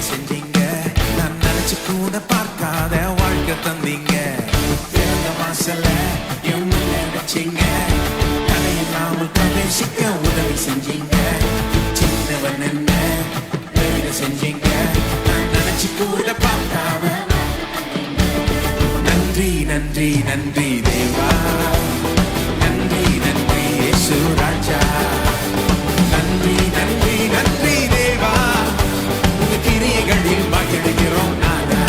செஞ்சீங்க. நான் நினைச்சு கூட பார்க்காத வாழ்க்கை தந்தீங்க. பிறந்த வாசல்ல என் முன்னே வச்சீங்க. தடையில்லாமல் பிரவேசிக்க உதவி செஞ்சீங்க. சின்னவன் என்ன செஞ்சீங்க. நான் நினைச்சு கூட பார்க்காம. நன்றி நன்றி நன்றி தேவா. நன்றி நன்றி இயேசு ராஜா. நன்றி நன்றி நன்றி தேவா. உங்க கிரியைகளில் மகிழ்கிறோம் நாதா.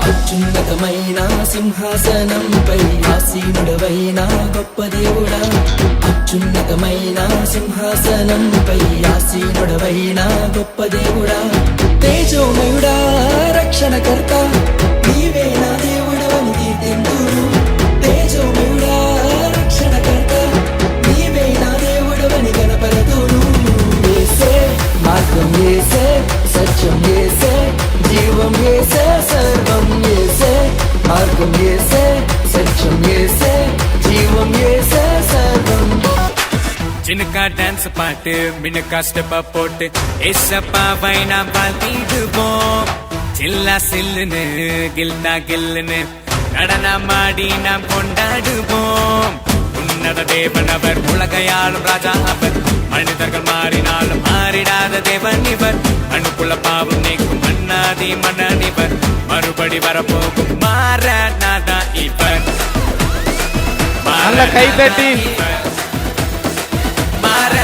అత్యున్నతమైన సింహాసనంపై ఆసీనుడవైన గొప్ప దేవుడా. అత్యున్నతమైన సింహాసనంపై ఆసీనుడవైన గొప్ప దేవుడా. తేజోమయుడా రక్షణకర్త నీవే నా దేవుడవని కీర్తింతును. తేజోమయుడా రక్షణకర్త నీవే నా దేవుడవని గణపరతును. యేసే మార్గం, యేసే సత్యం, యేసే జీవం, యేసే సర్వం, యేసే మార్గం, యేసే సత్యం, యేసే జీవం, యేసే సర్వం. जिनका डांस पाட்டு மினுக்கா ஸ்டெப் போட்டு ஏசப்பாவை நாம் வாழ்த்திடுவோம். சில்லா சில்லுன்னு கில்னா கில்லுன்னு நடனமாடி நாம் கொண்டாடுவோம். உன்னத தேவன் அவர், உலகையாளும் ராஜா அவர். மனிதர்கள் மாறினாலும் மாறிடாத தேவன் இவர். அணுக்குள்ள பாவம் நீக்கும் மன்னாதி மன்னனிவர். மறுபடி வரப்போகும் மாறனாதா இவர். நல்ல கைதட்டி மாற